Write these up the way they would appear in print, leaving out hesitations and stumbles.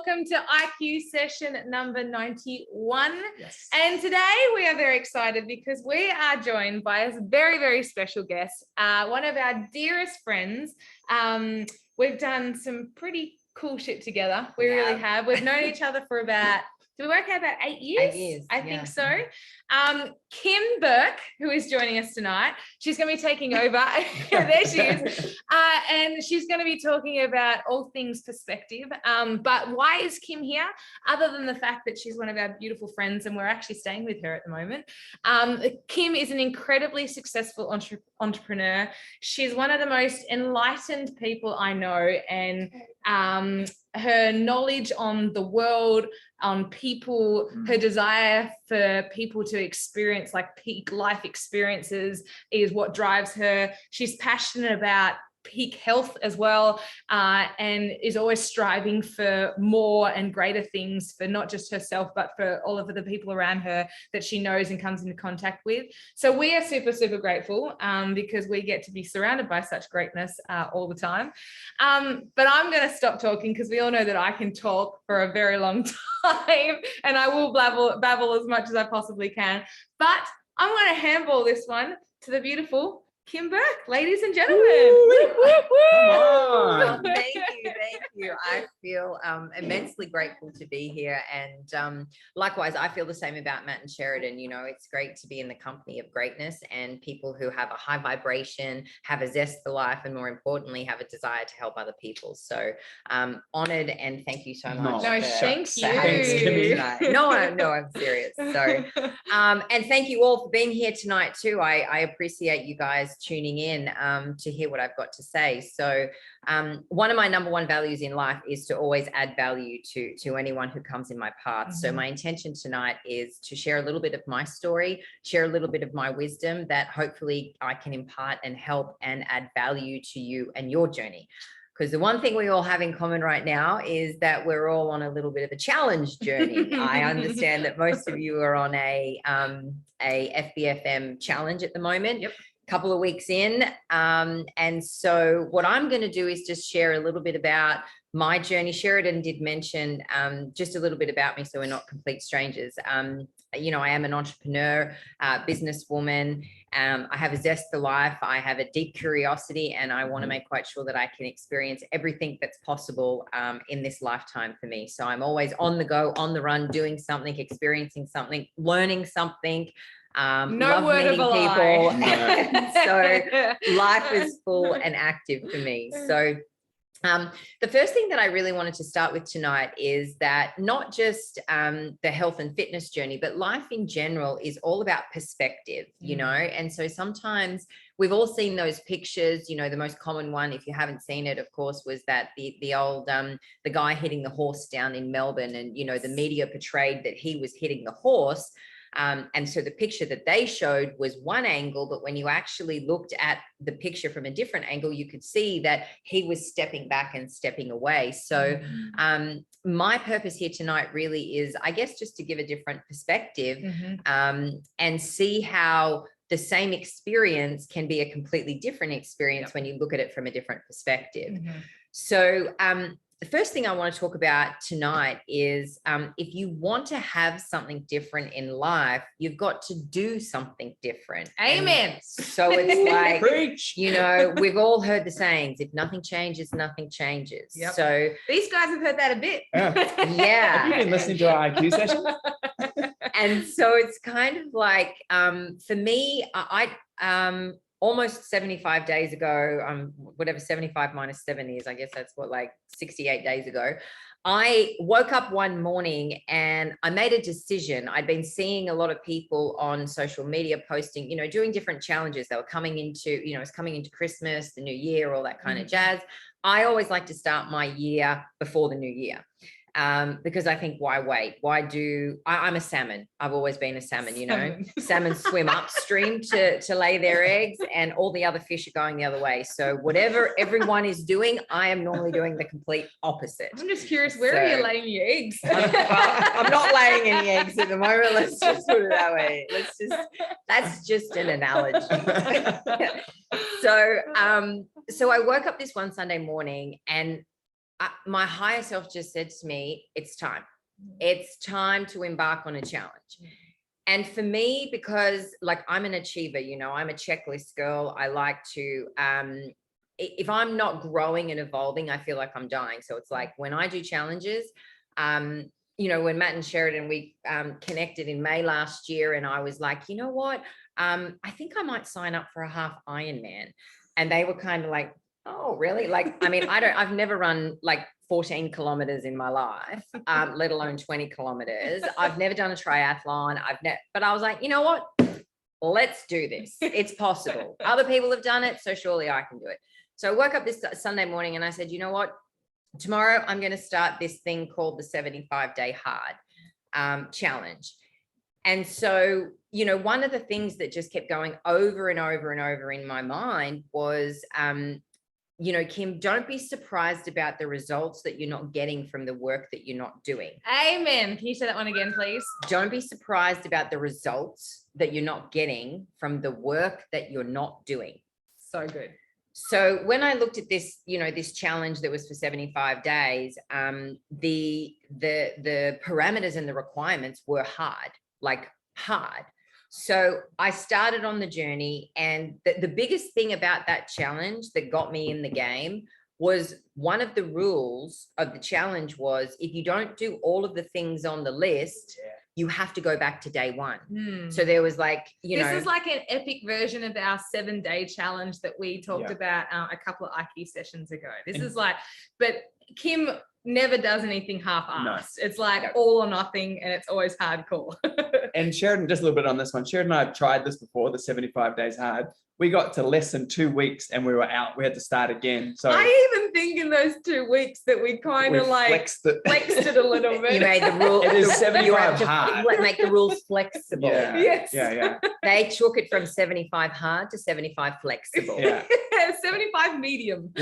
welcome to IQ session number 91. Yes. And today we are very excited because we are joined by a very, very special guest, one of our dearest friends. We've done some pretty cool shit together. We really have. We've known each other for about, did we work out about 8 years? 8 years, I think so. Kim Burke, who is joining us tonight, she's going to be taking over. There she is. And she's going to be talking about all things perspective. But why is Kim here? Other than the fact that she's one of our beautiful friends and we're actually staying with her at the moment. Kim is an incredibly successful entrepreneur. She's one of the most enlightened people I know, and her knowledge on the world, on people, her desire for people to experience like peak life experiences is what drives her. She's passionate about peak health as well, and is always striving for more and greater things for not just herself, but for all of the people around her that she knows and comes into contact with. So we are super, super grateful because we get to be surrounded by such greatness all the time. But I'm going to stop talking because we all know that I can talk for a very long time and I will babble as much as I possibly can. But I'm going to handball this one to the beautiful Kim Burke, ladies and gentlemen. Come on. Thank you. I feel immensely grateful to be here, and likewise, I feel the same about Matt and Sheridan. You know, it's great to be in the company of greatness and people who have a high vibration, have a zest for life, and more importantly, have a desire to help other people. So, honored, and thank you so much. No, thank you. No, I'm serious. So, and thank you all for being here tonight too. I appreciate you guys tuning in to hear what I've got to say. So one of my number one values in life is to always add value to anyone who comes in my path. So my intention tonight is to share a little bit of my story, share a little bit of my wisdom that hopefully I can impart and help and add value to you and your journey. Because the one thing we all have in common right now is that we're all on a little bit of a challenge journey. I understand that most of you are on a FBFM challenge at the moment. Yep. Couple of weeks in, and so what I'm going to do is just share a little bit about my journey. Sheridan did mention just a little bit about me, so we're not complete strangers. You know, I am an entrepreneur, businesswoman. I have a zest for life. I have a deep curiosity, and I want to make quite sure that I can experience everything that's possible in this lifetime for me. So I'm always on the go, on the run, doing something, experiencing something, learning something. No word of a lie. So life is full and active for me. So the first thing that I really wanted to start with tonight is that not just the health and fitness journey, but life in general is all about perspective, you know. And so sometimes we've all seen those pictures. You know, the most common one, if you haven't seen it, of course, was that the old the guy hitting the horse down in Melbourne, and you know, the media portrayed that he was hitting the horse. And so the picture that they showed was one angle, but when you actually looked at the picture from a different angle, you could see that he was stepping back and stepping away. So my purpose here tonight really is, I guess, just to give a different perspective and see how the same experience can be a completely different experience when you look at it from a different perspective. So the first thing I want to talk about tonight is if you want to have something different in life, you've got to do something different. Amen. And so it's like, Preach. you know, we've all heard the sayings, if nothing changes, nothing changes. Yep. So these guys have heard that a bit. yeah. Have you been listening to our IQ session? And so it's kind of like, for me, I almost 75 days ago, whatever 75 minus 7 is, I guess that's what, like 68 days ago, I woke up one morning and I made a decision. I'd been seeing a lot of people on social media posting, you know, doing different challenges. They were coming into, you know, it's coming into Christmas, the new year, all that kind of jazz. I always like to start my year before the new year. Because I think, why wait? I'm a salmon. I've always been a salmon, you know. Salmon swim upstream to lay their eggs, and all the other fish are going the other way. So whatever everyone is doing, I am normally doing the complete opposite. I'm just curious, where are you laying your eggs? I'm not laying any eggs at the moment. Let's just put it that way. That's just an analogy. So I woke up this one Sunday morning and my higher self just said to me, it's time to embark on a challenge. And for me, because like I'm an achiever, I'm a checklist girl. I like to, if I'm not growing and evolving, I feel like I'm dying. So it's like when I do challenges, when Matt and Sheridan, we connected in May last year, and I was like, you know what? I think I might sign up for a half Ironman. And they were kind of like, oh, really? Like, I mean, I've never run like 14 kilometers in my life, let alone 20 kilometers. I've never done a triathlon. But I was like, you know what? Let's do this. It's possible. Other people have done it, so surely I can do it. So I woke up this Sunday morning and I said, you know what? Tomorrow I'm going to start this thing called the 75-day hard challenge. And so, one of the things that just kept going over and over and over in my mind was, Kim, don't be surprised about the results that you're not getting from the work that you're not doing. Amen. Can you say that one again, please? Don't be surprised about the results that you're not getting from the work that you're not doing. So good. So when I looked at this, this challenge that was for 75 days, the parameters and the requirements were hard. So I started on the journey, and the biggest thing about that challenge that got me in the game was one of the rules of the challenge was if you don't do all of the things on the list, you have to go back to day one. So there was like, this is like an epic version of our 7-day challenge that we talked about a couple of IQ sessions ago. But Kim never does anything half-assed. No. It's like all or nothing, and it's always hardcore. And Sheridan, just a little bit on this one. Sheridan and I have tried this before, the 75 days hard. We got to less than 2 weeks and we were out. We had to start again. So I even think in those 2 weeks that we kind of like flexed it a little bit. You made the rule. It is 75 hard. Make the rules flexible. Yeah. Yes. Yeah. They took it from 75 hard to 75 flexible. Yeah. 75 medium.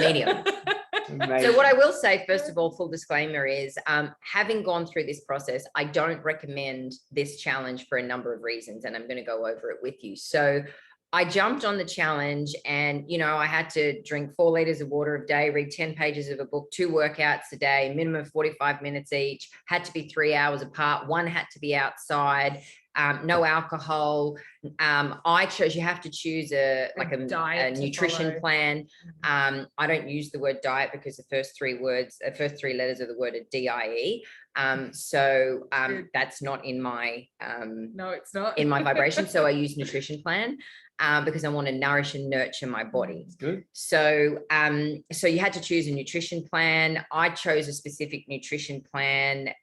So what I will say, first of all, full disclaimer is having gone through this process, I don't recommend this challenge for a number of reasons, and I'm going to go over it with you. So I jumped on the challenge, and, I had to drink 4 liters of water a day, read 10 pages of a book, 2 workouts a day, minimum 45 minutes each, had to be 3 hours apart. One had to be outside, no alcohol. I chose, you have to choose a diet, a nutrition plan. I don't use the word diet because the first 3 letters of the word are DIE. So that's not in my, no, it's not in my vibration. So I use nutrition plan. Because I want to nourish and nurture my body. That's good. So you had to choose a nutrition plan. I chose a specific nutrition plan,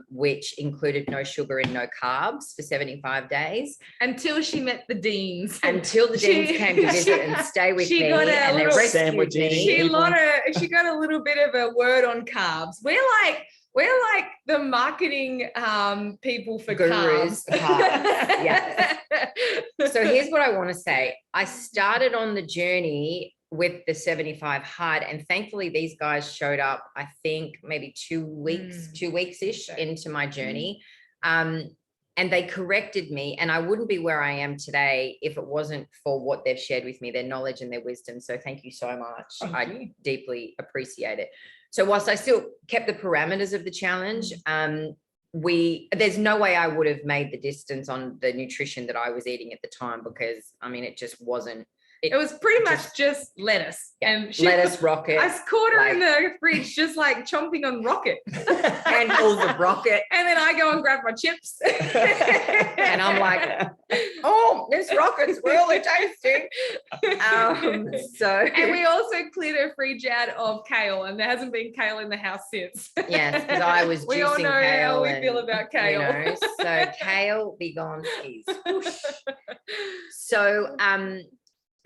which included no sugar and no carbs for 75 days. Until she met the Deans. Until the Deans came to visit and stay with me. And they rescued me. She got a little bit of a word on carbs. We're like the marketing people for gurus. Carbs. Yes. So here's what I want to say. I started on the journey with the 75 hard, and thankfully these guys showed up, I think maybe 2 weeks-ish into my journey. And they corrected me, and I wouldn't be where I am today if it wasn't for what they've shared with me, their knowledge and their wisdom. So thank you so much. I deeply appreciate it. So whilst I still kept the parameters of the challenge, there's no way I would have made the distance on the nutrition that I was eating at the time, because it just wasn't. It was pretty much just lettuce. Yeah, and lettuce, rocket. I caught her in the fridge just like chomping on rocket. Handfuls of rocket. And then I go and grab my chips. And I'm like, oh, this rocket's really tasty. And we also cleared her fridge out of kale, and there hasn't been kale in the house since. Yes, because I was juicing we all know kale. How we feel about kale. So kale, be gone, please.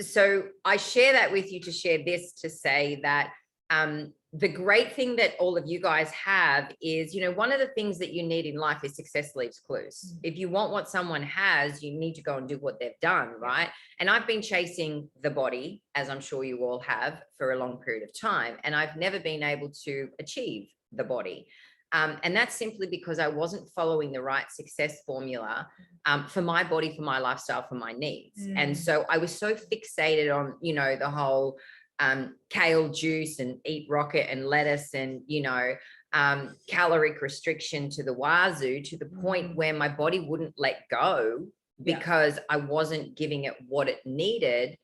So I share that with you to share this, to say that the great thing that all of you guys have is, one of the things that you need in life is success leaves clues. If you want what someone has, you need to go and do what they've done, right? And I've been chasing the body, as I'm sure you all have, for a long period of time, and I've never been able to achieve the body. And that's simply because I wasn't following the right success formula for my body, for my lifestyle, for my needs. And so I was so fixated on, the whole kale juice and eat rocket and lettuce and, caloric restriction to the wazoo, to the point where my body wouldn't let go because I wasn't giving it what it needed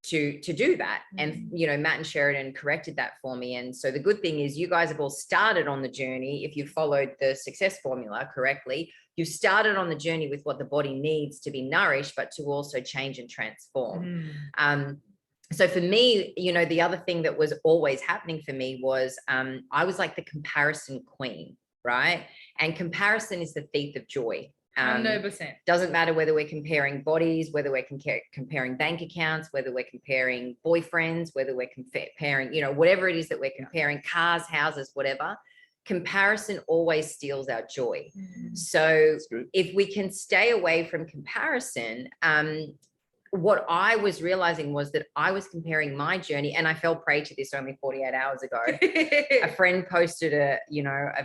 to do that. And, Matt and Sheridan corrected that for me. And so the good thing is you guys have all started on the journey. If you followed the success formula correctly, you started on the journey with what the body needs to be nourished, but to also change and transform. So for me, the other thing that was always happening for me was I was like the comparison queen, right? And comparison is the thief of joy. 100%. Doesn't matter whether we're comparing bodies, whether we're comparing bank accounts, whether we're comparing boyfriends, whether we're comparing, whatever it is that we're comparing, cars, houses, whatever. Comparison always steals our joy. So if we can stay away from comparison, what I was realizing was that I was comparing my journey, and I fell prey to this only 48 hours ago. A friend posted a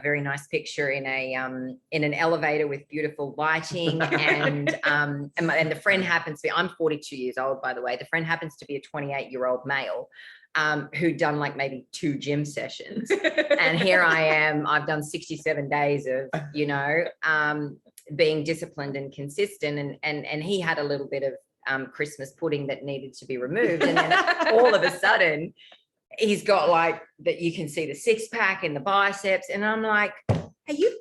very nice picture in an elevator with beautiful lighting, and the friend happens to be, I'm 42 years old, by the way. The friend happens to be a 28-year-old male who'd done like maybe 2 gym sessions. And here I am, I've done 67 days of, being disciplined and consistent. And he had a little bit of Christmas pudding that needed to be removed. And then all of a sudden he's got like that, you can see the 6-pack and the biceps. And I'm like, are you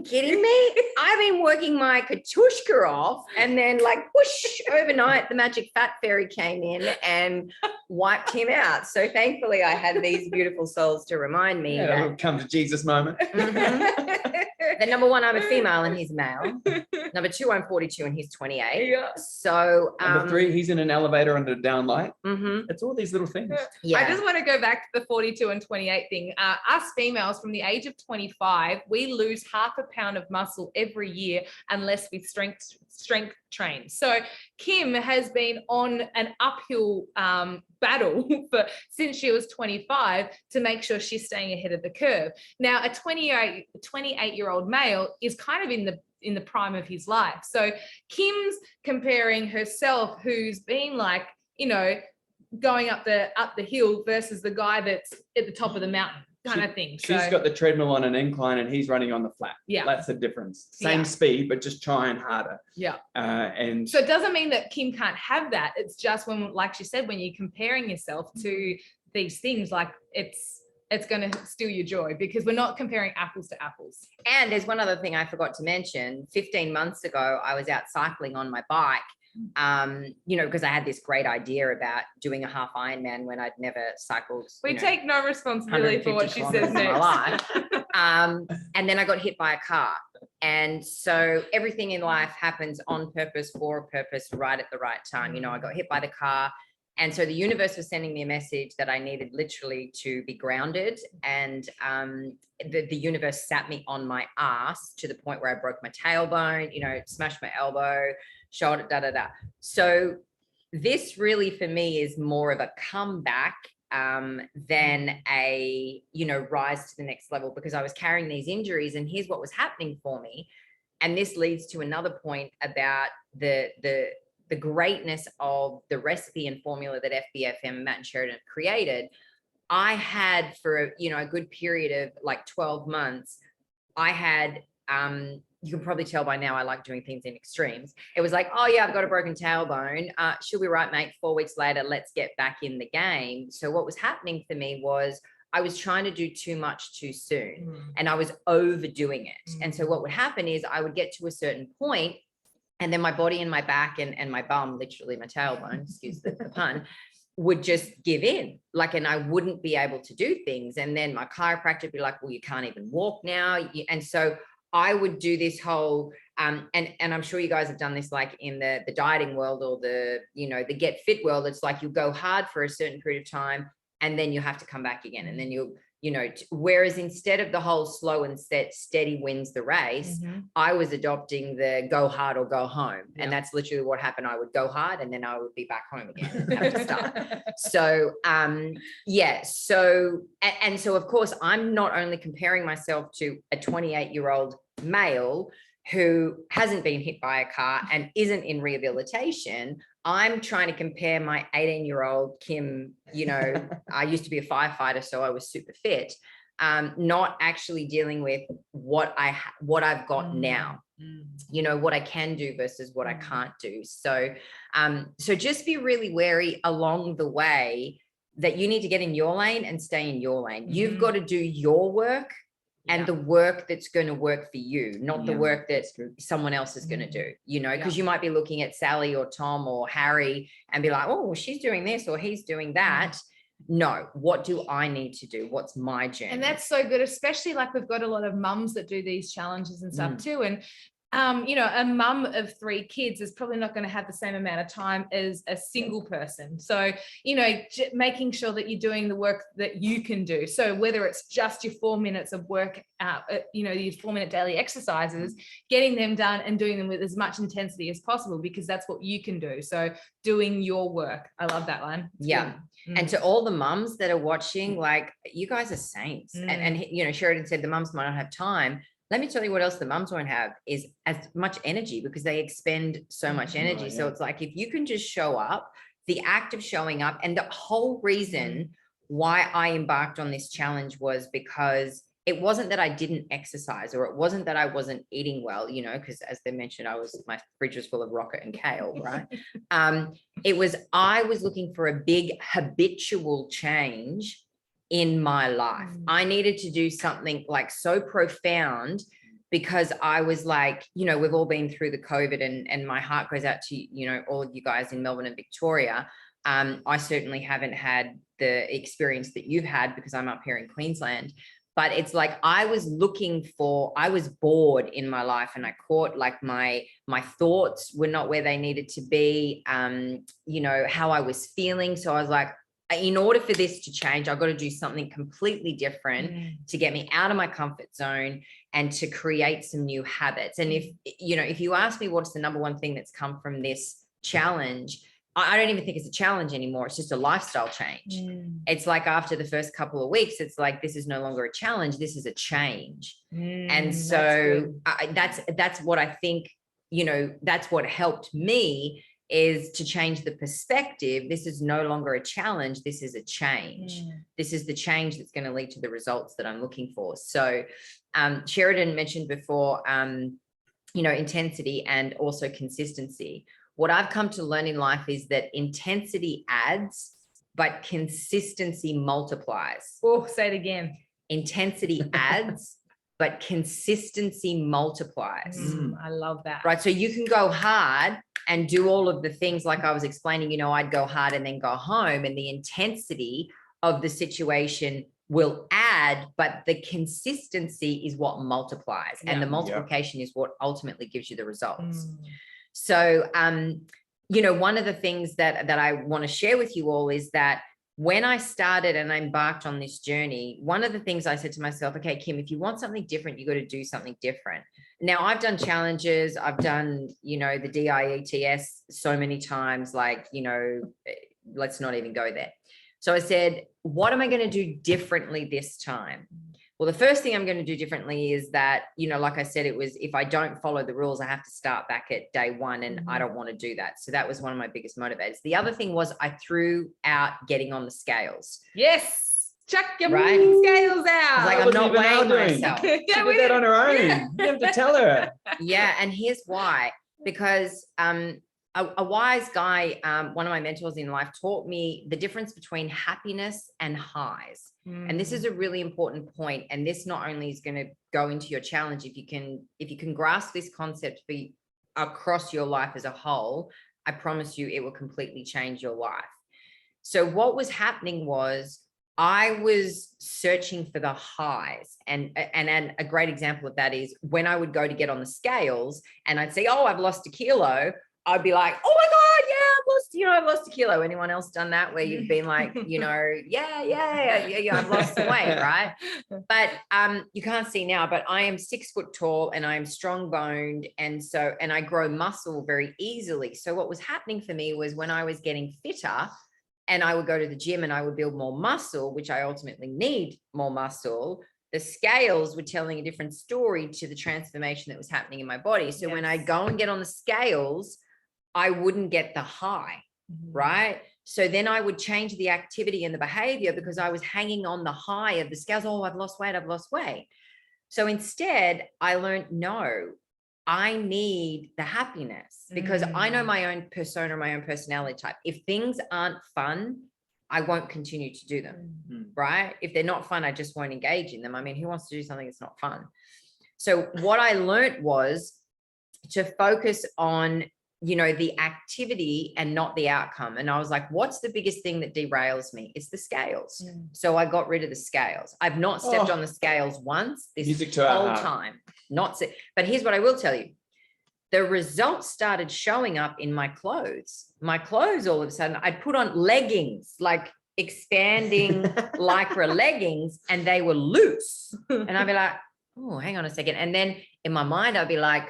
kidding me? I've been working my Katushka off, and then like whoosh, overnight the magic fat fairy came in and wiped him out. So thankfully I had these beautiful souls to remind me that come to Jesus moment. That number 1, I'm a female and he's male. Number 2, I'm 42 and he's 28. Yeah. So number 3, he's in an elevator under a down light. Mm-hmm. It's all these little things. Yeah. I just want to go back to the 42 and 28 thing. Us females from the age of 25, we lose half a pound of muscle every year unless we strength train. So Kim has been on an uphill battle since she was 25 to make sure she's staying ahead of the curve. Now, a 28-year-old male is kind of in the prime of his life. So Kim's comparing herself, who's been like, going up the hill, versus the guy that's at the top of the mountain kind of thing. She's got the treadmill on an incline and he's running on the flat. Yeah. That's the difference. Same speed, but just trying harder. Yeah. And so it doesn't mean that Kim can't have that. It's just when, like she said, when you're comparing yourself to these things, like it's going to steal your joy, because we're not comparing apples to apples. And there's one other thing I forgot to mention. 15 months ago, I was out cycling on my bike, because I had this great idea about doing a half Ironman when I'd never cycled. We take no responsibility for what she says next. And then I got hit by a car. And so everything in life happens on purpose, for a purpose, right at the right time. I got hit by the car. And so the universe was sending me a message that I needed literally to be grounded. And the universe sat me on my ass to the point where I broke my tailbone, smashed my elbow, shoulder, So this really for me is more of a comeback than a, rise to the next level, because I was carrying these injuries, and here's what was happening for me. And this leads to another point about the greatness of the recipe and formula that FBFM, Matt and Sheridan created. I had for a good period of like 12 months, I had, you can probably tell by now I like doing things in extremes. It was like, oh yeah, I've got a broken tailbone. She'll be right, mate. 4 weeks later, let's get back in the game. So what was happening for me was I was trying to do too much too soon, and I was overdoing it. And so what would happen is I would get to a certain point, and then my body and my back and my bum, literally my tailbone, excuse the pun, would just give in, and I wouldn't be able to do things. And then my chiropractor would be like, well, you can't even walk now. And so I would do this whole, and I'm sure you guys have done this, like in the dieting world or the get fit world. It's like you go hard for a certain period of time, and then you have to come back again. And then whereas instead of the whole slow and steady wins the race, I was adopting the go hard or go home. Yeah. And that's literally what happened. I would go hard and then I would be back home again and have to start. So, So of course, I'm not only comparing myself to a 28-year-old male who hasn't been hit by a car and isn't in rehabilitation, I'm trying to compare my 18-year-old Kim, I used to be a firefighter, so I was super fit, not actually dealing with what I've got now, what I can do versus what I can't do. So, so just be really wary along the way that you need to get in your lane and stay in your lane. You've got to do your work and the work that's going to work for you, not the work that someone else is going to do, because you might be looking at Sally or Tom or Harry and be like, oh, well, she's doing this or he's doing that. No, what do I need to do? What's my journey? And that's so good, especially like we've got a lot of mums that do these challenges and stuff too. And a mum of 3 kids is probably not going to have the same amount of time as a single person. So, making sure that you're doing the work that you can do. So whether it's just your 4 minutes of work, your 4-minute daily exercises, getting them done and doing them with as much intensity as possible, because that's what you can do. So doing your work. I love that line. Yeah. And to all the mums that are watching, like, you guys are saints. And Sheridan said the mums might not have time. Let me tell you what else the mums won't have is as much energy, because they expend so much energy. So it's like, if you can just show up, the act of showing up, and the whole reason why I embarked on this challenge was because it wasn't that I didn't exercise, or it wasn't that I wasn't eating well, because as they mentioned, my fridge was full of rocket and kale, right? I was looking for a big habitual change in my life. I needed to do something like so profound, because I was like, we've all been through the COVID, and my heart goes out to, all of you guys in Melbourne and Victoria. I certainly haven't had the experience that you've had, because I'm up here in Queensland, but it's like, I was bored in my life, and I caught like my thoughts were not where they needed to be, how I was feeling. So I was like, in order for this to change, I've got to do something completely different to get me out of my comfort zone and to create some new habits. And if you ask me what's the number one thing that's come from this challenge, I don't even think it's a challenge anymore. It's just a lifestyle change. It's like, after the first couple of weeks, it's like, this is no longer a challenge. This is a change. And so that's what I think, that's what helped me, is to change the perspective. This is no longer a challenge. This is a change. This is the change that's going to lead to the results that I'm looking for. So Sheridan mentioned before, intensity and also consistency. What I've come to learn in life is that intensity adds, but consistency multiplies. Oh, say it again. Intensity adds, but consistency multiplies. I love that. Right. So you can go hard and do all of the things like I was explaining, I'd go hard and then go home, and the intensity of the situation will add, but the consistency is what multiplies, and the multiplication is what ultimately gives you the results. So, one of the things that I want to share with you all is that when I started and I embarked on this journey, one of the things I said to myself, okay, Kim, if you want something different, you got to do something different. Now, I've done challenges. I've done, the DIETS so many times, like, let's not even go there. So I said, what am I going to do differently this time? Well, the first thing I'm going to do differently is that, like I said, it was, if I don't follow the rules, I have to start back at day one, and I don't want to do that. So that was one of my biggest motivators. The other thing was I threw out getting on the scales. Yes. Chuck your scales out. Like, I'm not weighing myself. She did that on her own. You have to tell her. Yeah. And here's why, because a wise guy, one of my mentors in life, taught me the difference between happiness and highs. And this is a really important point. And this not only is going to go into your challenge, if you can grasp this concept across your life as a whole, I promise you it will completely change your life. So what was happening was, I was searching for the highs, and a great example of that is when I would go to get on the scales and I'd say, oh, I've lost a kilo. I'd be like, oh my God, yeah, I've lost a kilo. Anyone else done that, where you've been like, yeah, I've lost some weight, right? But you can't see now, but I am 6 foot tall and I am strong boned. And I grow muscle very easily. So what was happening for me was, when I was getting fitter and I would go to the gym and I would build more muscle, which I ultimately need more muscle, the scales were telling a different story to the transformation that was happening in my body. So when I go and get on the scales, I wouldn't get the high, right? So then I would change the activity and the behavior because I was hanging on the high of the scales. Oh, I've lost weight. So instead, I learned, no, I need the happiness because I know my own persona, my own personality type. If things aren't fun, I won't continue to do them, right? If they're not fun, I just won't engage in them. I mean, who wants to do something that's not fun? So what I learned was to focus on, the activity and not the outcome. And I was like, what's the biggest thing that derails me? It's the scales. So I got rid of the scales. I've not stepped on the scales once this whole time. But here's what I will tell you. The results started showing up in my clothes. My clothes, all of a sudden, I'd put on leggings, like expanding lycra leggings, and they were loose. And I'd be like, oh, hang on a second. And then in my mind, I'd be like,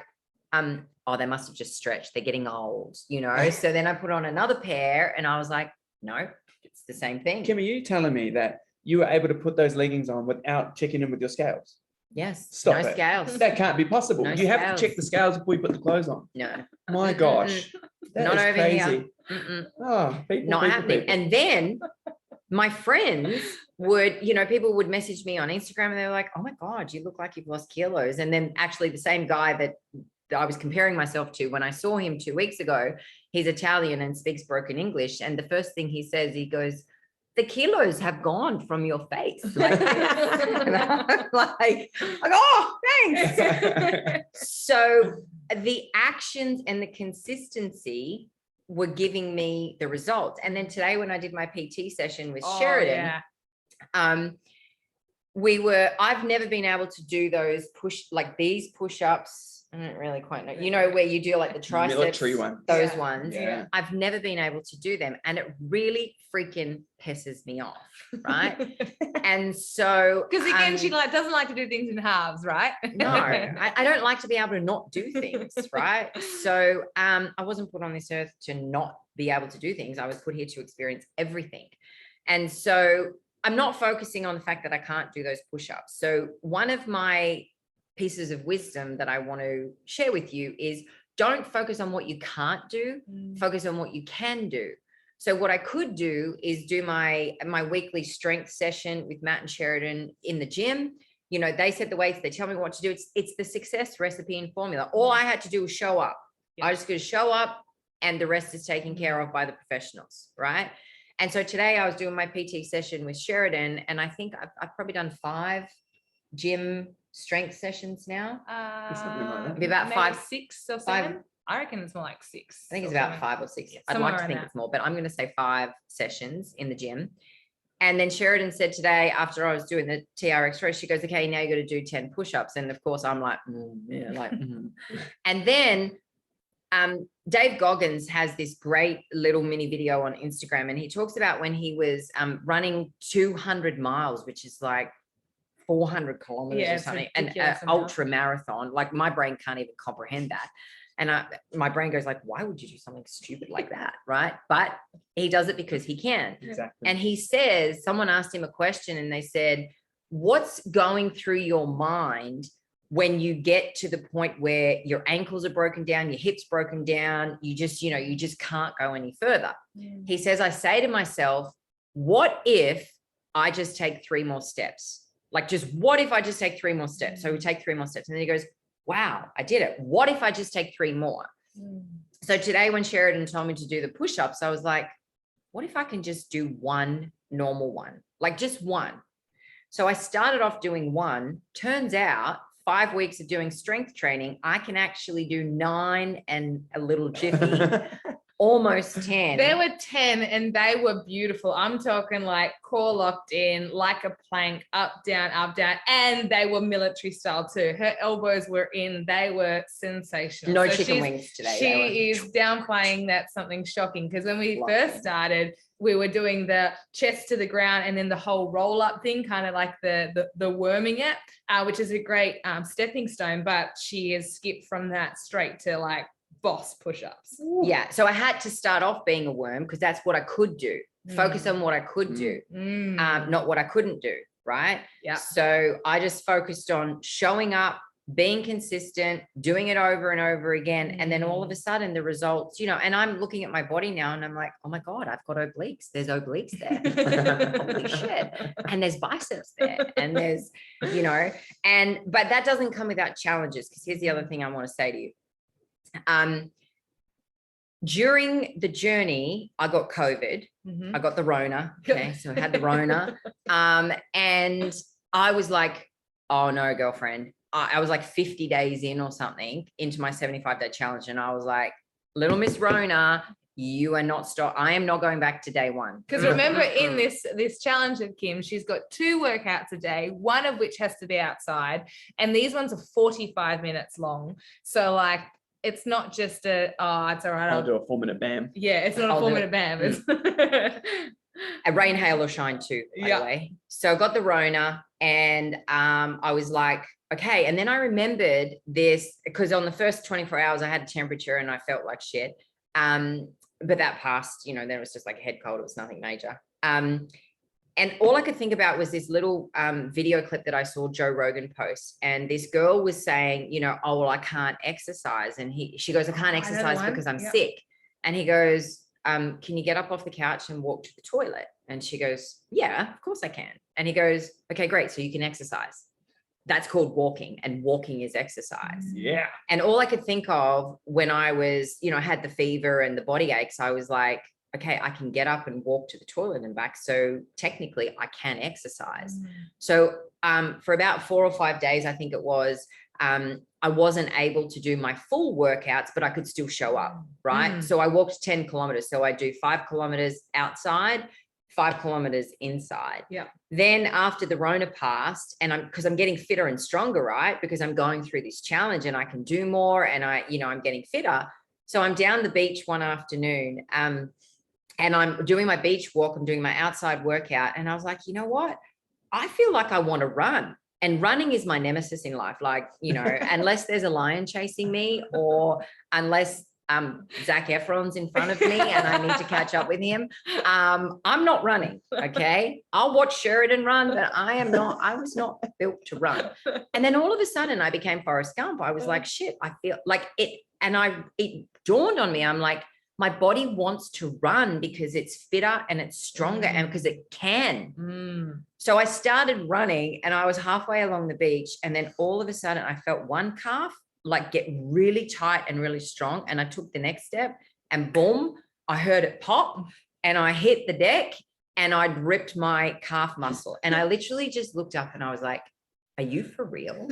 oh, they must have just stretched. They're getting old, So then I put on another pair and I was like, no, it's the same thing. Kim, are you telling me that you were able to put those leggings on without checking in with your scales? Yes. Stop no it. scales. That can't be possible. No you have scales. to check the scales before you put the clothes on. No. My gosh. That Not is over crazy. here. Oh, people, Not people, happening. people. And then my friends would, people would message me on Instagram and they were like, oh my God, you look like you've lost kilos. And then actually the same guy that I was comparing myself to, when I saw him 2 weeks ago, he's Italian and speaks broken English. And the first thing he says, he goes, the kilos have gone from your face. Like, and I'm like, oh, thanks. So the actions and the consistency were giving me the results. And then today when I did my PT session with Sheridan, I've never been able to do those these push-ups. I don't really quite know, where you do like the triceps, military one. those ones. Yeah. I've never been able to do them. And it really freaking pisses me off. Right. And so. Because again, she doesn't like to do things in halves, right? No, I don't like to be able to not do things. Right. So I wasn't put on this earth to not be able to do things. I was put here to experience everything. And so I'm not focusing on the fact that I can't do those push-ups. So one of my pieces of wisdom that I want to share with you is don't focus on what you can't do, focus on what you can do. So what I could do is do my weekly strength session with Matt and Sheridan in the gym. They set the weights, they tell me what to do. It's the success recipe and formula. All I had to do was show up. I just got to show up and the rest is taken care of by the professionals, right? And so today I was doing my PT session with Sheridan, and I think I've probably done 5 gym strength sessions now. Maybe about 5, 6 or 7. I reckon it's more like 6. I think it's about 5 or 6. I'd like to think it's more, but I'm going to say 5 sessions in the gym. And then Sheridan said today, after I was doing the TRX race, she goes, okay, now you got to do 10 push-ups. And of course I'm like, And then Dave Goggins has this great little mini video on Instagram, and he talks about when he was running 200 miles, which is like 400 kilometers or something, and an ultra marathon. Like my brain can't even comprehend that. And my brain goes like, why would you do something stupid like that? Right. But he does it because he can. Exactly. And he says, someone asked him a question and they said, what's going through your mind when you get to the point where your ankles are broken down, your hips broken down, you just can't go any further. He says, I say to myself, what if I just take 3 more steps? Like, just what if I just take 3 more steps? So we take 3 more steps. And then he goes, wow, I did it. What if I just take 3 more? So today when Sheridan told me to do the push-ups, I was like, what if I can just do 1 normal one? Like just 1. So I started off doing 1. Turns out 5 weeks of doing strength training, I can actually do 9 and a little jiffy. Almost 10. There were 10 and they were beautiful. I'm talking like core locked in, like a plank, up, down, and they were military style too. Her elbows were in, they were sensational. No chicken wings today. She is downplaying that something shocking, because when we first started, we were doing the chest to the ground and then the whole roll up thing, kind of like the worming it, which is a great stepping stone, but she has skipped from that straight to like boss push-ups. Yeah. So I had to start off being a worm because that's what I could do. Focus on what I could do, not what I couldn't do. Right. Yeah. So I just focused on showing up, being consistent, doing it over and over again. And then all of a sudden the results, and I'm looking at my body now and I'm like, oh my God, I've got obliques. There's obliques there. Holy shit. And there's biceps there. And there's, but that doesn't come without challenges. Because here's the other thing I want to say to you. During the journey, I got COVID. I got the Rona. Okay. So I had the Rona. And I was like, oh no, girlfriend. I was like 50 days in or something into my 75-day challenge. And I was like, little Miss Rona, you are not I am not going back to day one. Because remember, in this challenge of Kim, she's got 2 workouts a day, one of which has to be outside. And these ones are 45 minutes long. So like, it's not just it's all right. I'll do a 4-minute BAM. Yeah, it's not a 4-minute BAM. A rain, hail or shine too, by the way. So I got the Rona and I was like, okay. And then I remembered this because on the first 24 hours I had a temperature and I felt like shit. But that passed, then it was just like a head cold. It was nothing major. And all I could think about was this little video clip that I saw Joe Rogan post. And this girl was saying, oh, well, I can't exercise. And she goes, I can't exercise because I'm sick. And he goes, can you get up off the couch and walk to the toilet? And she goes, yeah, of course I can. And he goes, okay, great. So you can exercise. That's called walking, and walking is exercise. Yeah. And all I could think of when I was, had the fever and the body aches, I was like, okay, I can get up and walk to the toilet and back. So technically I can exercise. So for about 4 or 5 days, I think it was, I wasn't able to do my full workouts, but I could still show up, right? So I walked 10 kilometers. So I do 5 kilometers outside, 5 kilometers inside. Yeah. Then after the Rona passed, and because I'm getting fitter and stronger, right? Because I'm going through this challenge and I can do more and I'm getting fitter. So I'm down the beach one afternoon, and I'm doing my beach walk. I'm doing my outside workout. And I was like, you know what? I feel like I want to run. And running is my nemesis in life. Like, unless there's a lion chasing me or unless Zac Efron's in front of me and I need to catch up with him, I'm not running. Okay. I'll watch Sheridan run, but I was not built to run. And then all of a sudden I became Forrest Gump. I was like, shit, I feel like it. And it dawned on me. I'm like, my body wants to run because it's fitter and it's stronger and because it can. So I started running and I was halfway along the beach. And then all of a sudden I felt one calf like get really tight and really strong. And I took the next step and boom, I heard it pop and I hit the deck and I'd ripped my calf muscle. And I literally just looked up and I was like, are you for real?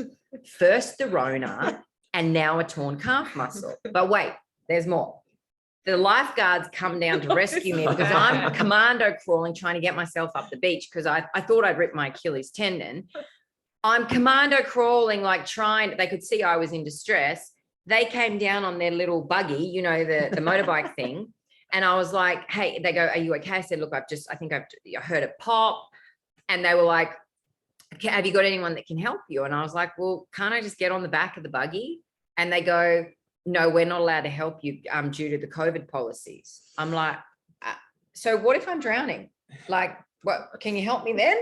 First the Rona and now a torn calf muscle. But wait, there's more. The lifeguards come down to rescue me because I'm commando crawling, trying to get myself up the beach because I thought I'd ripped my Achilles tendon. I'm commando crawling, like they could see I was in distress. They came down on their little buggy, the motorbike thing. And I was like, hey, they go, are you okay? I said, look, I heard it pop. And they were like, okay, have you got anyone that can help you? And I was like, well, can't I just get on the back of the buggy? And they go, no, we're not allowed to help you due to the COVID policies. I'm like, so what if I'm drowning? Like, what, can you help me then?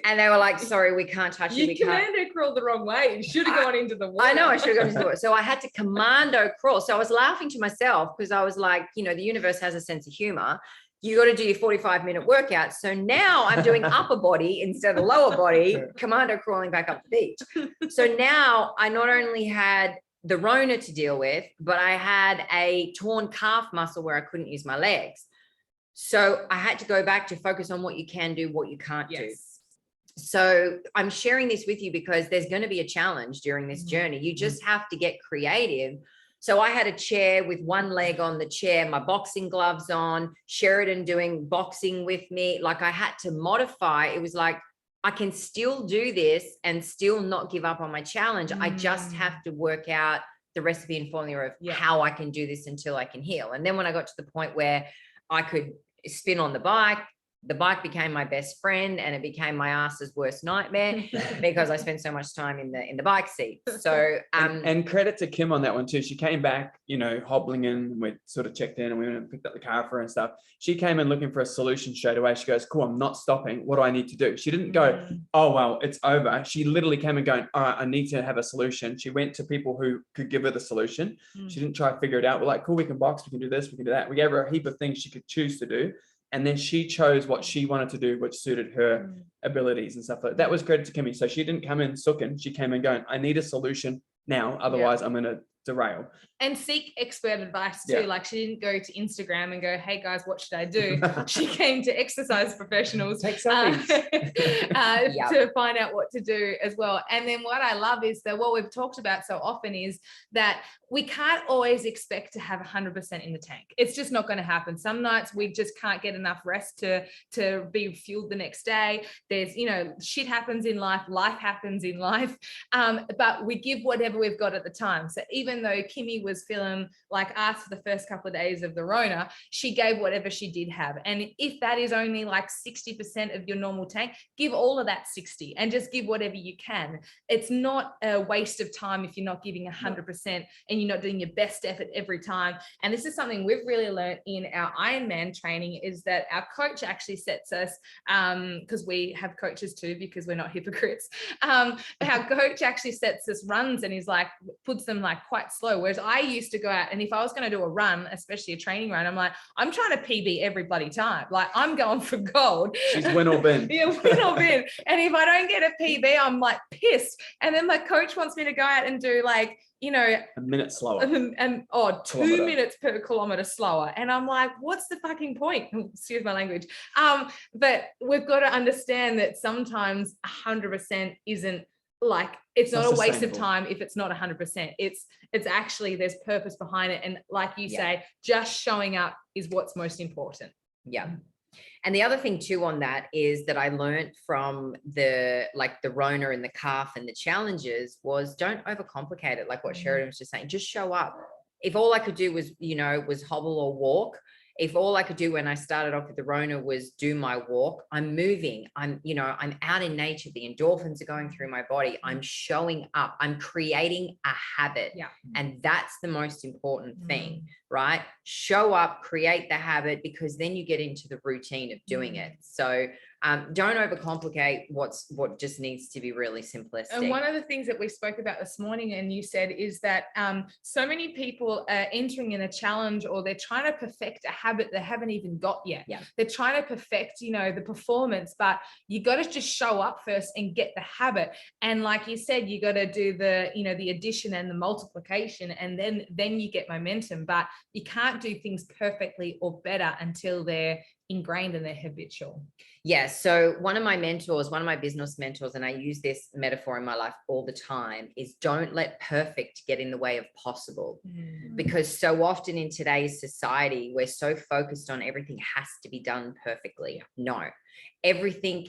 And they were like, sorry, we can't touch you. You commando crawled the wrong way. You should have gone into the water. I know, I should have gone into the water. So I had to commando crawl. So I was laughing to myself because I was like, the universe has a sense of humor. You got to do your 45-minute workout. So now I'm doing upper body instead of lower body, commando crawling back up the beach. So now I not only had the Rona to deal with, but I had a torn calf muscle where I couldn't use my legs. So I had to go back to focus on what you can do, what you can't do. So I'm sharing this with you because there's going to be a challenge during this journey. You just have to get creative. So I had a chair with one leg on the chair, my boxing gloves on, Sheridan doing boxing with me. Like I had to modify. It was like, I can still do this and still not give up on my challenge. I just have to work out the recipe and formula of how I can do this until I can heal. And then when I got to the point where I could spin on the bike, the bike became my best friend, and it became my ass's worst nightmare because I spent so much time in the bike seat. So and credit to Kim on that one too. She came back, hobbling in. We sort of checked in and we went and picked up the car for her and stuff. She came in looking for a solution straight away. She goes, "Cool, I'm not stopping. What do I need to do?" She didn't go, "Oh well, it's over." She literally came and going, "All right, I need to have a solution." She went to people who could give her the solution. She didn't try to figure it out. We're like, "Cool, we can box, we can do this, we can do that." We gave her a heap of things she could choose to do. And then she chose what she wanted to do, which suited her abilities and stuff like that. That was credit to Kimmy. So she didn't come in sooking. She came in going, "I need a solution now. Otherwise, I'm going to derail." And seek expert advice too. Like, she didn't go to Instagram and go, "Hey guys, what should I do?" She came to exercise professionals Take selfies. to find out what to do as well. And then what I love is that what we've talked about so often is that we can't always expect to have 100% in the tank. It's just not going to happen. Some nights we just can't get enough rest to be fueled the next day. There's, shit happens in life happens in life. But we give whatever we've got at the time. So even though Kimmy was feeling like us for the first couple of days of the Rona, she gave whatever she did have. And if that is only like 60% of your normal tank, give all of that 60 and just give whatever you can. It's not a waste of time if you're not giving 100% and you're not doing your best effort every time. And this is something we've really learned in our Ironman training, is that our coach actually sets us, because we have coaches too, because we're not hypocrites. Our coach actually sets us runs and he's like, puts them like quite slow. Whereas I used to go out, and if I was going to do a run, especially a training run, I'm like, I'm trying to PB every bloody time. Like, I'm going for gold. She's win or bin. Yeah, win or bin. And if I don't get a PB, I'm like pissed. And then my coach wants me to go out and do like, a minute slower and 2 minutes per kilometer slower. And I'm like, what's the fucking point? Excuse my language. But we've got to understand that sometimes 100% isn't like, it's not a waste of time if it's not 100%. It's actually, there's purpose behind it. And like you say, just showing up is what's most important. Yeah. And the other thing too on that is that I learned from the Rona and the calf and the challenges was, don't overcomplicate it. Like what Sheridan was just saying, just show up. If all I could do was, was hobble or walk, if all I could do when I started off with the Rona was do my walk, I'm moving, I'm out in nature, the endorphins are going through my body, I'm showing up, I'm creating a habit. Yeah. And that's the most important thing, right? Show up, create the habit, because then you get into the routine of doing it. So don't overcomplicate what just needs to be really simplistic. And one of the things that we spoke about this morning, and you said, is that so many people are entering in a challenge, or they're trying to perfect a habit they haven't even got yet. Yeah. They're trying to perfect, the performance, but you got to just show up first and get the habit. And like you said, you got to do the, the addition and the multiplication, and then you get momentum. But you can't do things perfectly or better until they're ingrained and they're habitual. Yeah. So one of my business mentors, and I use this metaphor in my life all the time, is don't let perfect get in the way of possible. Because so often in today's society, we're so focused on everything has to be done perfectly. No, everything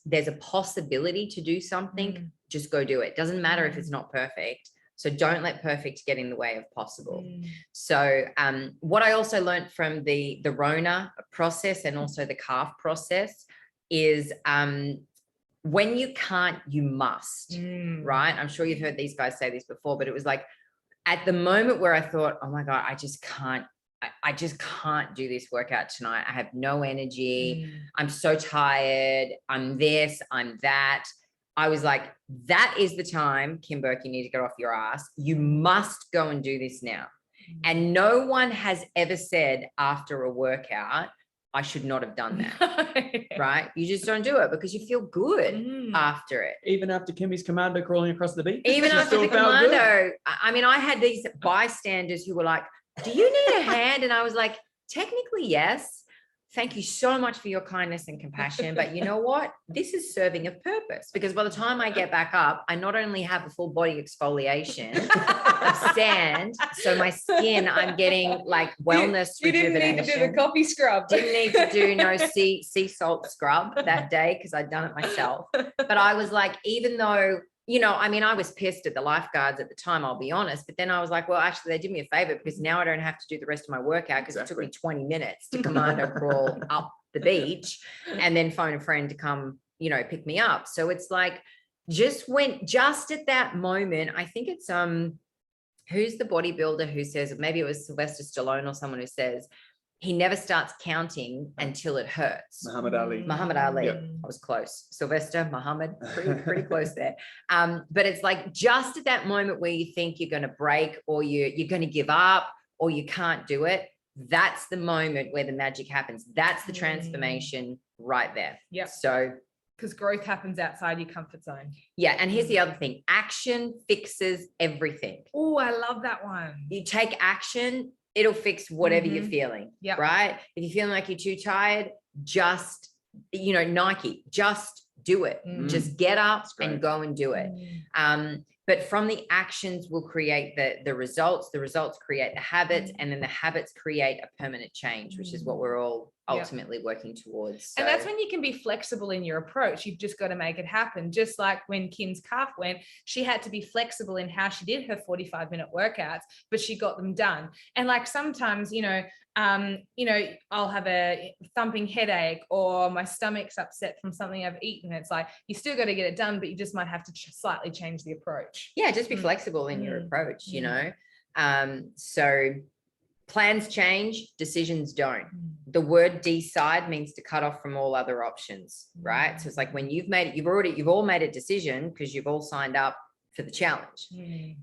there's a possibility to do something, just go do it. Doesn't matter if it's not perfect. So don't let perfect get in the way of possible. So what I also learned from the Rona process and also the calf process is when you can't, you must, right? I'm sure you've heard these guys say this before, but it was like at the moment where I thought, oh my God, I just can't do this workout tonight. I have no energy. I'm so tired. I'm this, I'm that. I was like, that is the time, Kim Burke, you need to get off your ass. You must go and do this now. And no one has ever said after a workout, I should not have done that, right? You just don't do it because you feel good after it. Even after Kimmy's commando crawling across the beach? Even after the commando. I mean, I had these bystanders who were like, do you need a hand? And I was like, technically, yes. Thank you so much for your kindness and compassion. But you know what? This is serving a purpose, because by the time I get back up, I not only have a full body exfoliation of sand, so my skin, I'm getting like wellness you didn't need to do the coffee scrub. Didn't need to do no sea salt scrub that day because I'd done it myself. But I was like, even though, I mean, I was pissed at the lifeguards at the time, I'll be honest. But then I was like, well, actually, they did me a favor because now I don't have to do the rest of my workout because it took me 20 minutes to commando crawl up the beach and then phone a friend to come, you know, pick me up. So it's like, just at that moment, I think it's, who's the bodybuilder who says, maybe it was Sylvester Stallone or someone who says, he never starts counting until it hurts. Muhammad Ali. Muhammad Ali. Yep. I was close. Sylvester, Muhammad, pretty close there. But it's like just at that moment where you think you're going to break or you're going to give up or you can't do it, that's the moment where the magic happens. That's the transformation right there. Yep. So, because growth happens outside your comfort zone. yeah. And here's the other thing. Action fixes everything. Oh, I love that one. You take action, it'll fix whatever you're feeling. Yep. Right. If you're feeling like you're too tired, just, you know, Nike, just do it. Just get up and go and do it. But from the actions will create the results create the habits, and then the habits create a permanent change, which is what we're all ultimately working towards. So. And that's when you can be flexible in your approach. You've just got to make it happen. Just like when Kim's calf went, she had to be flexible in how she did her 45-minute workouts, but she got them done. And like sometimes, I'll have a thumping headache or my stomach's upset from something I've eaten. It's like, you still got to get it done, but you just might have to slightly change the approach. Yeah, just be flexible in your approach, you know. So plans change, decisions don't. The word decide means to cut off from all other options, right? So it's like when you've made it, you've all made a decision because you've all signed up for the challenge.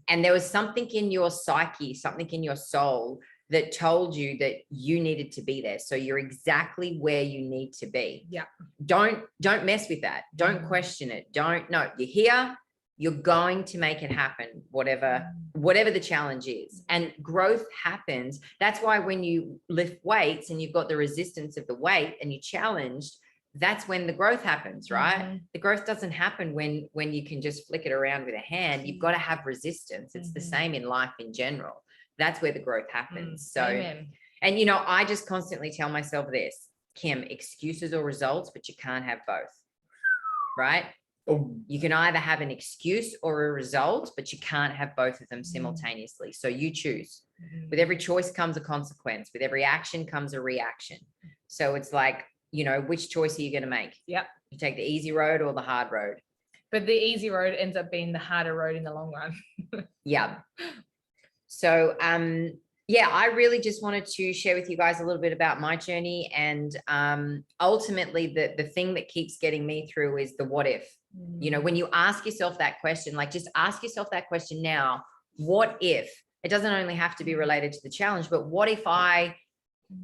And there was something in your psyche, something in your soul that told you that you needed to be there. So you're exactly where you need to be. Yeah. Don't mess with that. Don't question it. No, you're here. You're going to make it happen, whatever the challenge is. And growth happens. That's why when you lift weights and you've got the resistance of the weight and you're challenged, that's when the growth happens, right? The growth doesn't happen when you can just flick it around with a hand. You've got to have resistance. It's the same in life in general. That's where the growth happens. So, Amen. And you know, I just constantly tell myself this, Kim, excuses or results, but you can't have both, right? Oh. You can either have an excuse or a result, but you can't have both of them simultaneously. So you choose. With every choice comes a consequence. With every action comes a reaction. So it's like, you know, which choice are you going to make? Yep. You take the easy road or the hard road? But the easy road ends up being the harder road in the long run. Yeah. So, yeah, I really just wanted to share with you guys a little bit about my journey. And ultimately, the thing that keeps getting me through is the what if. You know, when you ask yourself that question, like just ask yourself that question now, what if? It doesn't only have to be related to the challenge, but what if I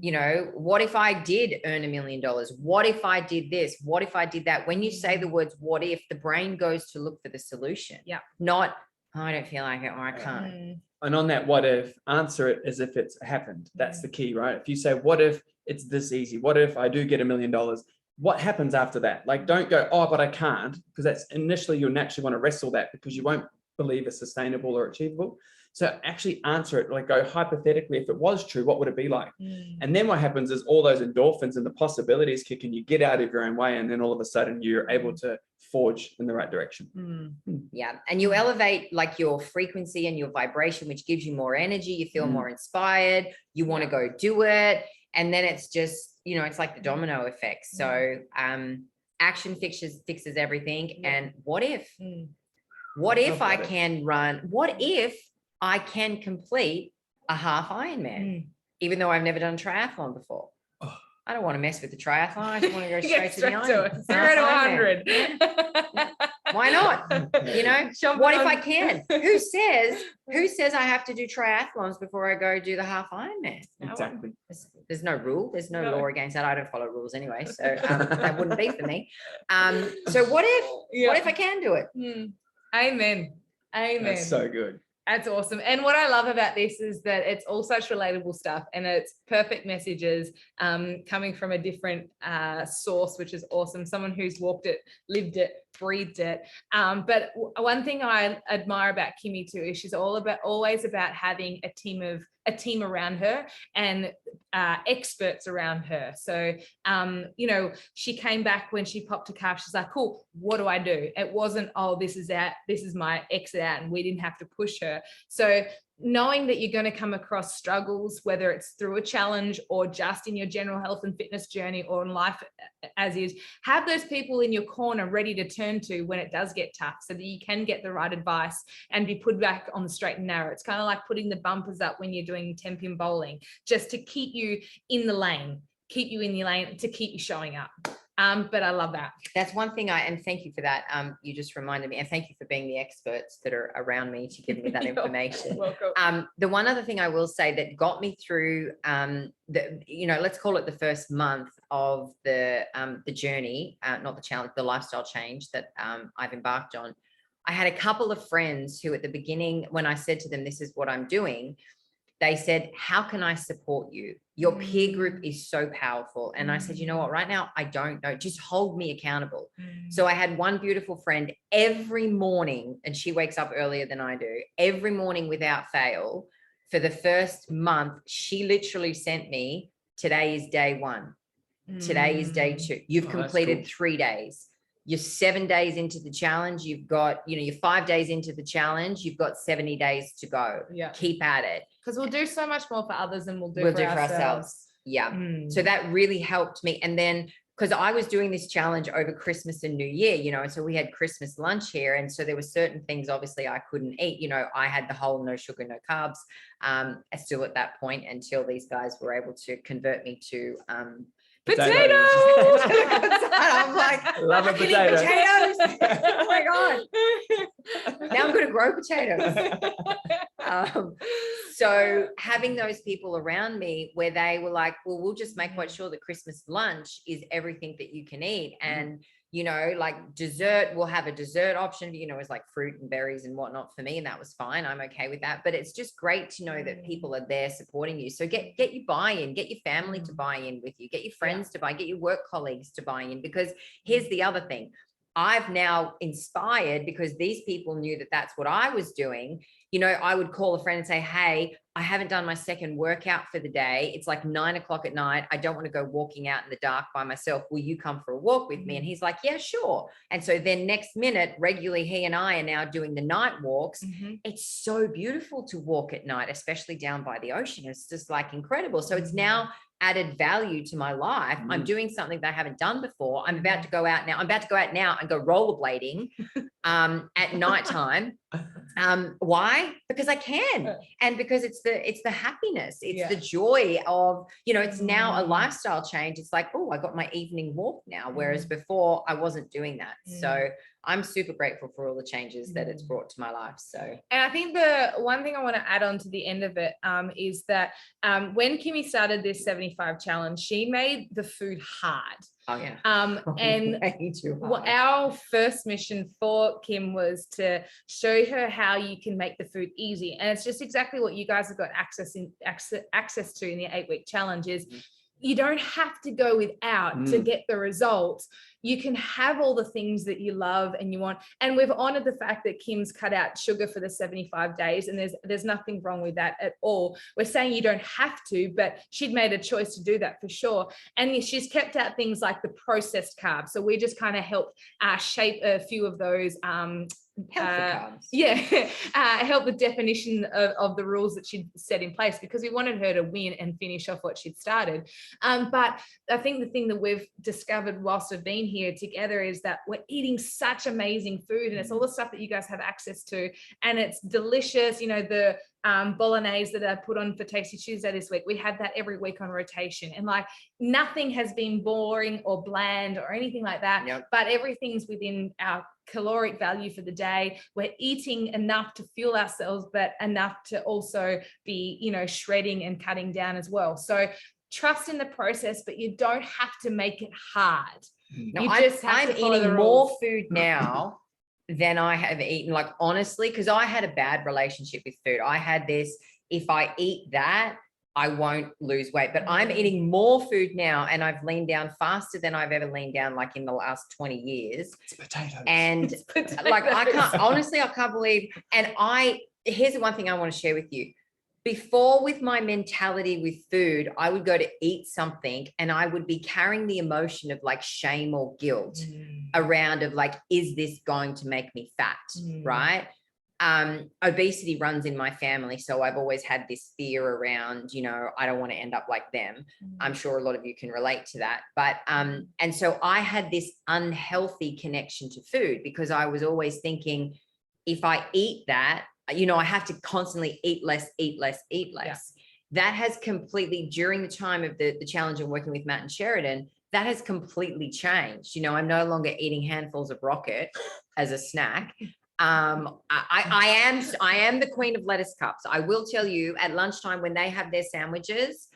did earn $1 million? What if I did this? What if I did that? When you say the words, what if, the brain goes to look for the solution. Yeah. Not, oh, I don't feel like it or I can't. And on that what if, answer it as if it's happened. That's the key, right? If you say, what if it's this easy? What if I do get $1 million? What happens after that? Like, don't go, oh, but I can't, because that's initially you'll naturally want to wrestle that because you won't believe it's sustainable or achievable. So actually answer it, like go hypothetically, if it was true, what would it be like? And then what happens is all those endorphins and the possibilities kick in, you get out of your own way, and then all of a sudden you're able to forge in the right direction. Yeah. And you elevate like your frequency and your vibration, which gives you more energy. You feel more inspired. You want to go do it. And then it's just, you know, it's like the domino effect. So action fixes everything. And what if? What if I can run? What if I can complete a half Ironman, even though I've never done a triathlon before? I don't want to mess with the triathlon. I just want to go straight to the Ironman. 0 to 100. Why not? You know, what if I can? Who says I have to do triathlons before I go do the half Ironman? Exactly. There's no rule. There's no law against that. I don't follow rules anyway, so that wouldn't be for me. So what if I can do it? Amen. Amen. That's so good. That's awesome. And what I love about this is that it's all such relatable stuff, and it's perfect messages coming from a different source, which is awesome. Someone who's walked it, lived it, breathed it. But one thing I admire about Kimmy too is she's always about having a team around her and experts around her. So, you know, she came back when she popped a calf. She's like, cool, what do I do? It wasn't, oh, this is my exit out, and we didn't have to push her. So knowing that you're going to come across struggles, whether it's through a challenge or just in your general health and fitness journey or in life as is, have those people in your corner ready to turn to when it does get tough, so that you can get the right advice and be put back on the straight and narrow. It's kind of like putting the bumpers up when you're doing 10-pin bowling, just to keep you in the lane, to keep you showing up. But I love that. That's one thing and thank you for that. You just reminded me, and thank you for being the experts that are around me to give me that information. Welcome. The one other thing I will say that got me through let's call it the first month of the journey, not the challenge, the lifestyle change that I've embarked on. I had a couple of friends who at the beginning, when I said to them, this is what I'm doing, they said, how can I support you? Your peer group is so powerful. And I said, you know what, right now, I don't know. Just hold me accountable. So I had one beautiful friend every morning, and she wakes up earlier than I do, every morning without fail. For the first month, she literally sent me, today is day 1. Today is day 2. You've completed 3 days. You're 7 days into the challenge. You've got, you're 5 days into the challenge. You've got 70 days to go. Yeah. Keep at it. Because we'll do so much more for others than we'll do for ourselves. Yeah. So that really helped me. And then, because I was doing this challenge over Christmas and New Year, and so we had Christmas lunch here. And so there were certain things, obviously, I couldn't eat. I had the whole no sugar, no carbs still at that point, until these guys were able to convert me to potatoes. I'm like, love a potato. Potatoes. Oh my God. Now I'm going to grow potatoes. So having those people around me where they were like, well, we'll just make quite sure that Christmas lunch is everything that you can eat. And, like dessert, we'll have a dessert option, it's like fruit and berries and whatnot for me. And that was fine. I'm okay with that. But it's just great to know that people are there supporting you. So get your buy-in, get your family to buy in with you, get your friends to buy, get your work colleagues to buy in, because here's the other thing. I've now inspired, because these people knew that that's what I was doing. I would call a friend and say, hey, I haven't done my second workout for the day. It's like 9 o'clock at night. I don't want to go walking out in the dark by myself. Will you come for a walk with me? And he's like, yeah, sure. And so then next minute, regularly, he and I are now doing the night walks. It's so beautiful to walk at night, especially down by the ocean. It's just like incredible. So it's now added value to my life. I'm doing something that I haven't done before. I'm about to go out now. I'm about to go out now and go rollerblading at nighttime. Why? Because I can, and because it's the happiness, it's the joy of, it's now a lifestyle change. It's like, oh, I got my evening walk now, whereas before I wasn't doing that. So I'm super grateful for all the changes that it's brought to my life. So, and I think the one thing I want to add on to the end of it is that when Kimmy started this 75 challenge, she made the food hard. Oh yeah. And our first mission for Kim was to show her how you can make the food easy. And it's just exactly what you guys have got access to in the 8-week challenge is you don't have to go without to get the results. You can have all the things that you love and you want. And we've honored the fact that Kim's cut out sugar for the 75 days. And there's nothing wrong with that at all. We're saying you don't have to, but she'd made a choice to do that for sure. And she's kept out things like the processed carbs. So we just kind of helped shape a few of those help the definition of the rules that she'd set in place, because we wanted her to win and finish off what she'd started. But I think the thing that we've discovered whilst we've been here together is that we're eating such amazing food, and it's all the stuff that you guys have access to, and it's delicious. The bolognese that I put on for Tasty Tuesday this week, we had that every week on rotation, and like nothing has been boring or bland or anything like that. But everything's within our caloric value for the day. We're eating enough to fuel ourselves, but enough to also be, shredding and cutting down as well. So trust in the process, but you don't have to make it hard. No, I'm eating more food now than I have eaten, like honestly, because I had a bad relationship with food. I had this, if I eat that, I won't lose weight, but I'm eating more food now, and I've leaned down faster than I've ever leaned down, like in the last 20 years. It's potatoes. And like, I can't believe, and here's the one thing I want to share with you. Before, with my mentality with food, I would go to eat something and I would be carrying the emotion of like shame or guilt around of like, is this going to make me fat? Right. obesity runs in my family. So I've always had this fear around, I don't want to end up like them. I'm sure a lot of you can relate to that. But, and so I had this unhealthy connection to food because I was always thinking, if I eat that, I have to constantly eat less. Yeah. That has completely, during the time of the challenge of working with Matt and Sheridan, that has completely changed. I'm no longer eating handfuls of rocket as a snack. I am the queen of lettuce cups. I will tell you, at lunchtime when they have their sandwiches,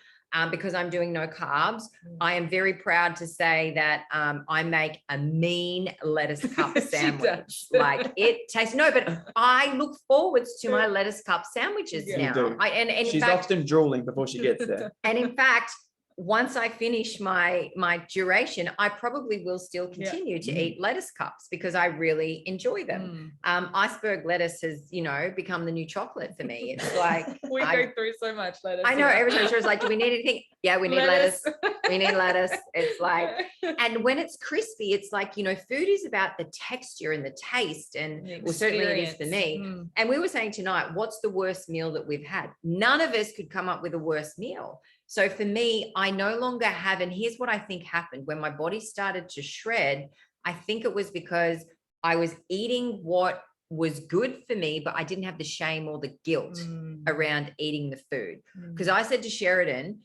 because I'm doing no carbs, I am very proud to say that I make a mean lettuce cup sandwich. Like it tastes, no, but I look forwards to my lettuce cup sandwiches now. And she's often drooling before she gets there. And in fact, once I finish my duration, I probably will still continue to eat lettuce cups because I really enjoy them. Iceberg lettuce has, become the new chocolate for me. It's like we go through so much lettuce. I know every time Shira's like, do we need anything? Yeah, we need lettuce. We need lettuce. It's like, and when it's crispy, it's like, food is about the texture and the taste. And well, certainly it is for me. And we were saying tonight, what's the worst meal that we've had? None of us could come up with a worse meal. So for me, I no longer have, and here's what I think happened when my body started to shred. I think it was because I was eating what was good for me, but I didn't have the shame or the guilt around eating the food. Because I said to Sheridan,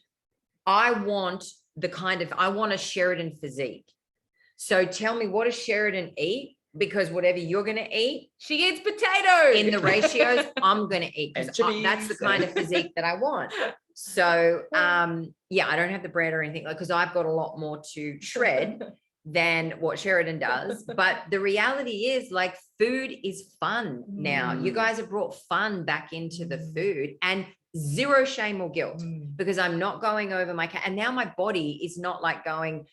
I want a Sheridan physique. So tell me, what does Sheridan eat? Because whatever you're going to eat, she eats potatoes in the ratios I'm going to eat, because that's the kind of physique that I want. So, yeah, I don't have the bread or anything, because I've got a lot more to shred than what Sheridan does. But the reality is, like, food is fun now. You guys have brought fun back into the food, and zero shame or guilt, because I'm not going over my and now my body is not like going,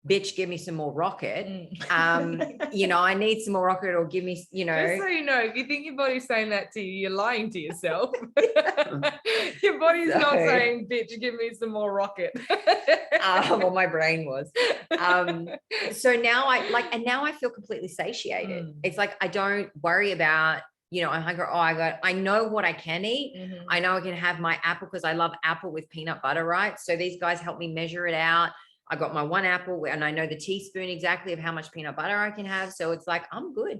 bitch, give me some more rocket. I need some more rocket, or give me, Just so you know, if you think your body's saying that to you, you're lying to yourself. Your body's not saying, bitch, give me some more rocket. Well, my brain was. So now I feel completely satiated. It's like, I don't worry about, I'm hungry. I know what I can eat. I know I can have my apple, because I love apple with peanut butter, right? So these guys help me measure it out. I got my one apple, and I know the teaspoon exactly of how much peanut butter I can have. So it's like, I'm good.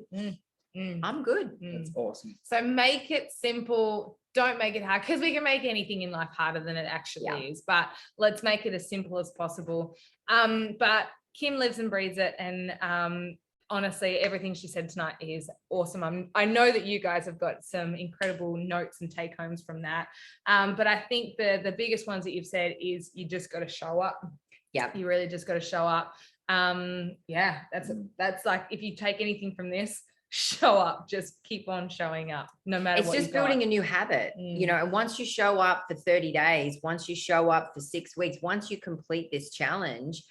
I'm good. That's awesome. So make it simple. Don't make it hard, because we can make anything in life harder than it actually is. But let's make it as simple as possible. But Kim lives and breathes it. And honestly, everything she said tonight is awesome. I know that you guys have got some incredible notes and take homes from that. But I think the biggest ones that you've said is you just got to show up. Yeah, you really just got to show up. That's like, if you take anything from this, show up. Just keep on showing up, no matter what. It's just building a new habit, and once you show up for 30 days, once you show up for 6 weeks, once you complete this challenge,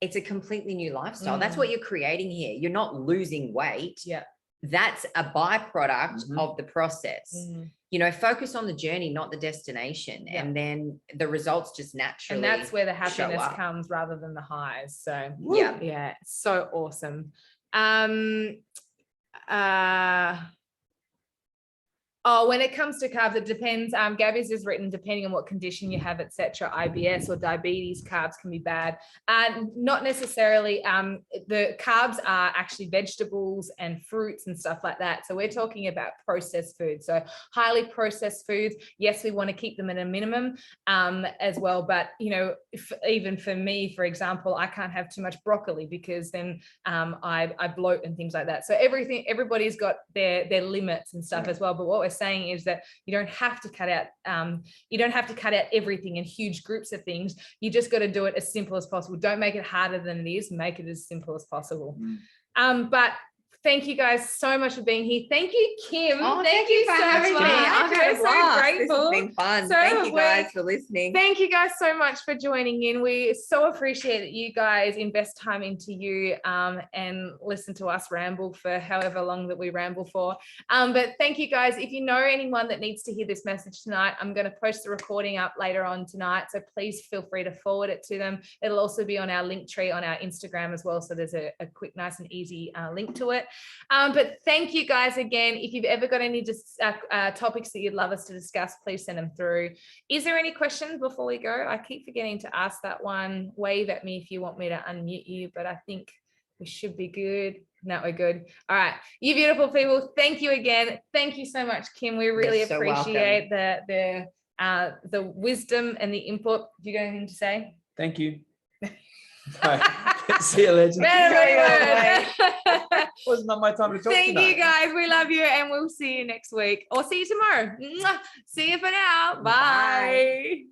it's a completely new lifestyle. That's what you're creating here. You're not losing weight. Yeah, that's a byproduct of the process. Focus on the journey, not the destination. And then the results just naturally. And that's where the happiness comes rather than the highs. So yeah, so awesome. When it comes to carbs, it depends. Gabby's has written, depending on what condition you have, etc., IBS or diabetes, carbs can be bad. Not necessarily. The carbs are actually vegetables and fruits and stuff like that. So we're talking about processed foods. So highly processed foods, yes, we want to keep them at a minimum as well. But, even for me, for example, I can't have too much broccoli, because then I bloat and things like that. So everybody's got their limits and stuff as well. But what we're saying is that you don't have to cut out everything in huge groups of things. You just got to do it as simple as possible. Don't make it harder than it is. Make it as simple as possible. But thank you guys so much for being here. Thank you, Kim. Thank you for having me. I'm so grateful. This has been fun. Thank you guys for listening. Thank you guys so much for joining in. We so appreciate that you guys invest time into you and listen to us ramble for however long that we ramble for. But thank you guys. If you know anyone that needs to hear this message tonight, I'm going to post the recording up later on tonight. So please feel free to forward it to them. It'll also be on our link tree on our Instagram as well. So there's a quick, nice and easy link to it. But thank you guys again. If you've ever got any topics that you'd love us to discuss, please send them through. Is there any questions before we go? I keep forgetting to ask that one. Wave at me if you want me to unmute you, but I think we should be good. No, we're good. All right. You beautiful people. Thank you again. Thank you so much, Kim. We really You're so appreciate the wisdom and the input. Have you got anything to say? Thank you. See you, legend. Was not my time to talk. Thank you, guys. We love you, and we'll see you next week, or see you tomorrow. See you for now. Bye.